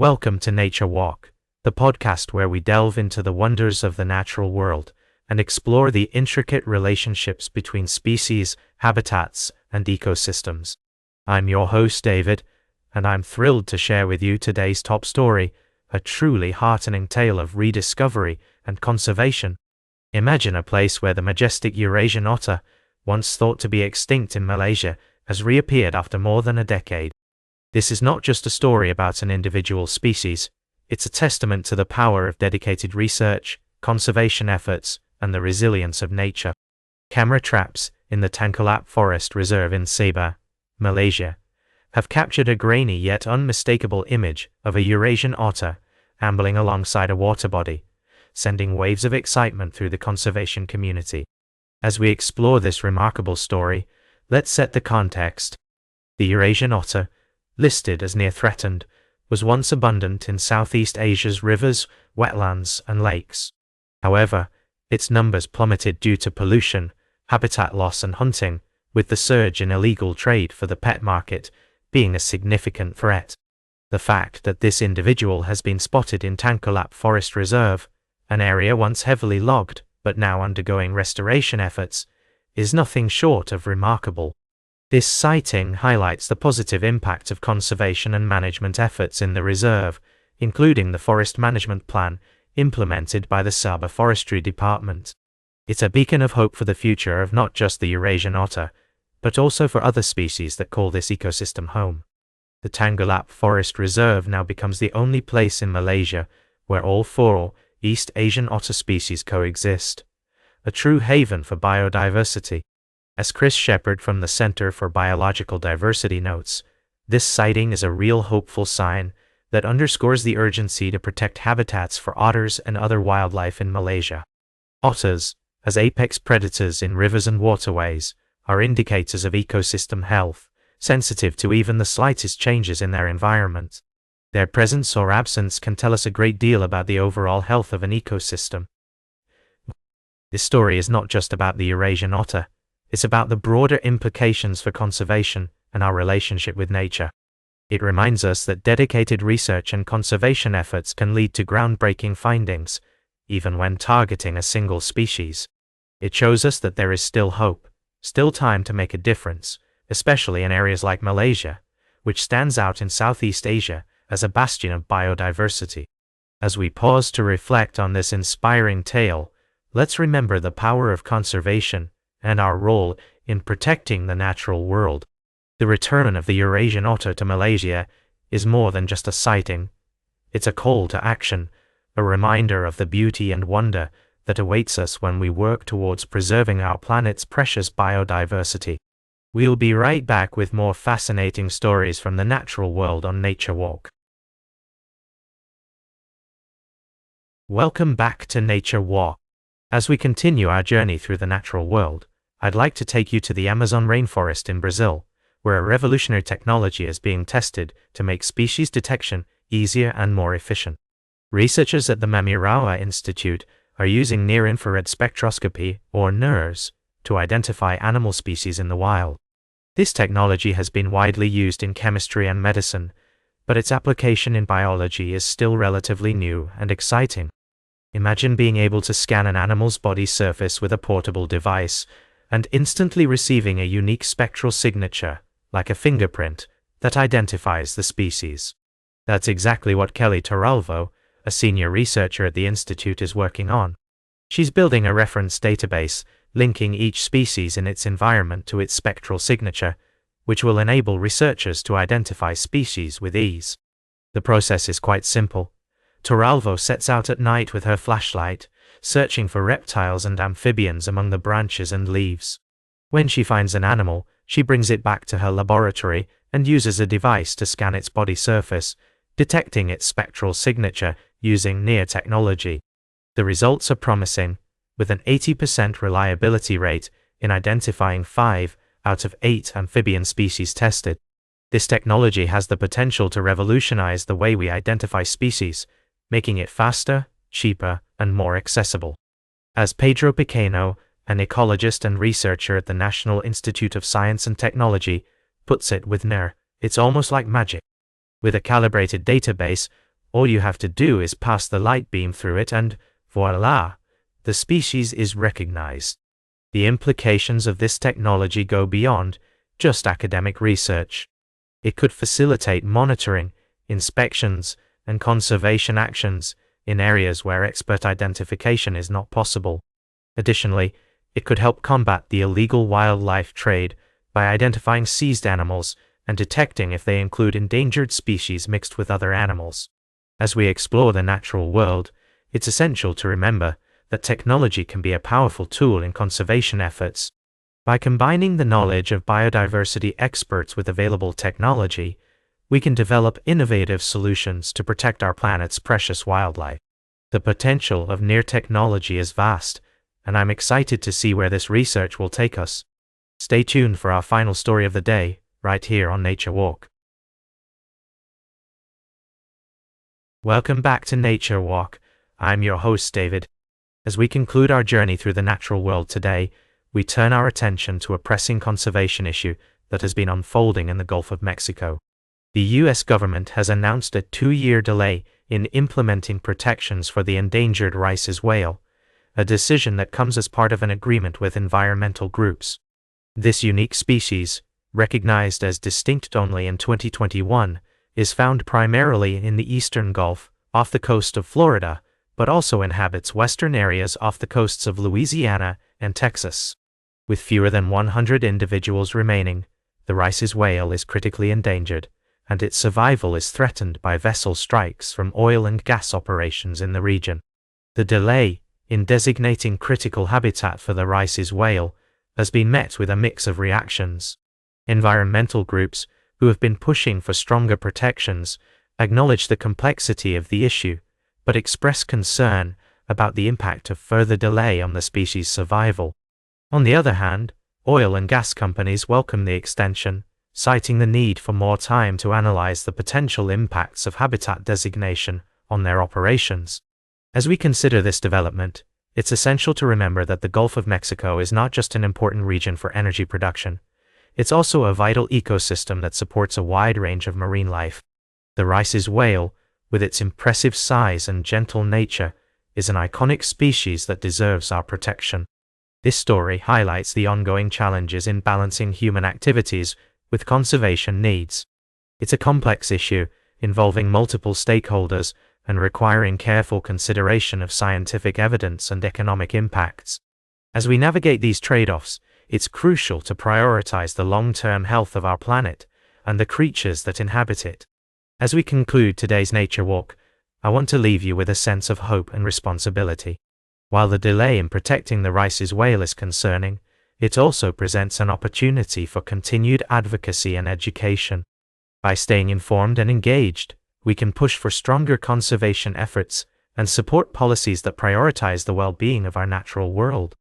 Welcome to Nature Walk, the podcast where we delve into the wonders of the natural world and explore the intricate relationships between species, habitats, and ecosystems. I'm your host, David, and I'm thrilled to share with you today's top story, a truly heartening tale of rediscovery and conservation. Imagine a place where the majestic Eurasian otter, once thought to be extinct in Malaysia, has reappeared after more than a decade. This is not just a story about an individual species, it's a testament to the power of dedicated research, conservation efforts, and the resilience of nature. Camera traps in the Tangkulap Forest Reserve in Sabah, Malaysia, have captured a grainy yet unmistakable image of a Eurasian otter ambling alongside a water body, sending waves of excitement through the conservation community. As we explore this remarkable story, let's set the context. The Eurasian otter, listed as near threatened, was once abundant in Southeast Asia's rivers, wetlands, and lakes. However, its numbers plummeted due to pollution, habitat loss, and hunting, with the surge in illegal trade for the pet market being a significant threat. The fact that this individual has been spotted in Tangkulap Forest Reserve, an area once heavily logged but now undergoing restoration efforts, is nothing short of remarkable. This sighting highlights the positive impact of conservation and management efforts in the reserve, including the forest management plan implemented by the Sabah Forestry Department. It's a beacon of hope for the future of not just the Eurasian otter, but also for other species that call this ecosystem home. The Tangkulap Forest Reserve now becomes the only place in Malaysia where all four East Asian otter species coexist, a true haven for biodiversity. As Chris Shepard from the Center for Biological Diversity notes, this sighting is a real hopeful sign that underscores the urgency to protect habitats for otters and other wildlife in Malaysia. Otters, as apex predators in rivers and waterways, are indicators of ecosystem health, sensitive to even the slightest changes in their environment. Their presence or absence can tell us a great deal about the overall health of an ecosystem. This story is not just about the Eurasian otter. It's about the broader implications for conservation and our relationship with nature. It reminds us that dedicated research and conservation efforts can lead to groundbreaking findings, even when targeting a single species. It shows us that there is still hope, still time to make a difference, especially in areas like Malaysia, which stands out in Southeast Asia as a bastion of biodiversity. As we pause to reflect on this inspiring tale, let's remember the power of conservation and our role in protecting the natural world. The return of the Eurasian otter to Malaysia is more than just a sighting. It's a call to action, a reminder of the beauty and wonder that awaits us when we work towards preserving our planet's precious biodiversity. We'll be right back with more fascinating stories from the natural world on Nature Walk. Welcome back to Nature Walk. As we continue our journey through the natural world, I'd like to take you to the Amazon rainforest in Brazil, where a revolutionary technology is being tested to make species detection easier and more efficient. Researchers at the Mamirawa Institute are using near-infrared spectroscopy, or NIRS, to identify animal species in the wild. This technology has been widely used in chemistry and medicine, but its application in biology is still relatively new and exciting. Imagine being able to scan an animal's body surface with a portable device and instantly receiving a unique spectral signature, like a fingerprint, that identifies the species. That's exactly what Kelly Toralvo, a senior researcher at the Institute, is working on. She's building a reference database linking each species in its environment to its spectral signature, which will enable researchers to identify species with ease. The process is quite simple. Toralvo sets out at night with her flashlight, searching for reptiles and amphibians among the branches and leaves. When she finds an animal, she brings it back to her laboratory and uses a device to scan its body surface, detecting its spectral signature using NIR technology. The results are promising, with an 80% reliability rate in identifying 5 out of 8 amphibian species tested. This technology has the potential to revolutionize the way we identify species, making it faster, cheaper, and more accessible. As Pedro Pequeno, an ecologist and researcher at the National Institute of Science and Technology, puts it with NIR, it's almost like magic. With a calibrated database, All you have to do is pass the light beam through it and, voila, the species is recognized. The implications of this technology go beyond just academic research. It could facilitate monitoring, inspections, and conservation actions in areas where expert identification is not possible. Additionally, it could help combat the illegal wildlife trade by identifying seized animals and detecting if they include endangered species mixed with other animals. As we explore the natural world, it's essential to remember that technology can be a powerful tool in conservation efforts. By combining the knowledge of biodiversity experts with available technology, we can develop innovative solutions to protect our planet's precious wildlife. The potential of near technology is vast, and I'm excited to see where this research will take us. Stay tuned for our final story of the day, right here on Nature Walk. Welcome back to Nature Walk. I'm your host, David. As we conclude our journey through the natural world today, we turn our attention to a pressing conservation issue that has been unfolding in the Gulf of Mexico. The U.S. government has announced a 2-year delay in implementing protections for the endangered Rice's whale, a decision that comes as part of an agreement with environmental groups. This unique species, recognized as distinct only in 2021, is found primarily in the eastern Gulf, off the coast of Florida, but also inhabits western areas off the coasts of Louisiana and Texas. With fewer than 100 individuals remaining, the Rice's whale is critically endangered, and its survival is threatened by vessel strikes from oil and gas operations in the region. The delay in designating critical habitat for the Rice's whale has been met with a mix of reactions. Environmental groups, who have been pushing for stronger protections, acknowledge the complexity of the issue, but express concern about the impact of further delay on the species' survival. On the other hand, oil and gas companies welcome the extension, citing the need for more time to analyze the potential impacts of habitat designation on their operations. As we consider this development, it's essential to remember that the Gulf of Mexico is not just an important region for energy production. It's also a vital ecosystem that supports a wide range of marine life. The Rice's whale, with its impressive size and gentle nature, is an iconic species that deserves our protection. This story highlights the ongoing challenges in balancing human activities with conservation needs. It's a complex issue, involving multiple stakeholders and requiring careful consideration of scientific evidence and economic impacts. As we navigate these trade-offs, it's crucial to prioritize the long-term health of our planet and the creatures that inhabit it. As we conclude today's Nature Walk, I want to leave you with a sense of hope and responsibility. While the delay in protecting the Rice's whale is concerning, it also presents an opportunity for continued advocacy and education. By staying informed and engaged, we can push for stronger conservation efforts and support policies that prioritize the well-being of our natural world.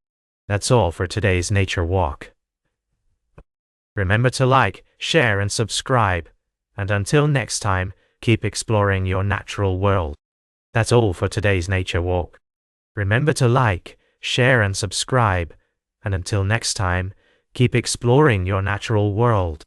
That's all for today's Nature Walk. Remember to like, share, and subscribe. And until next time, keep exploring your natural world. That's all for today's Nature Walk. Remember to like, share, and subscribe. And until next time, keep exploring your natural world.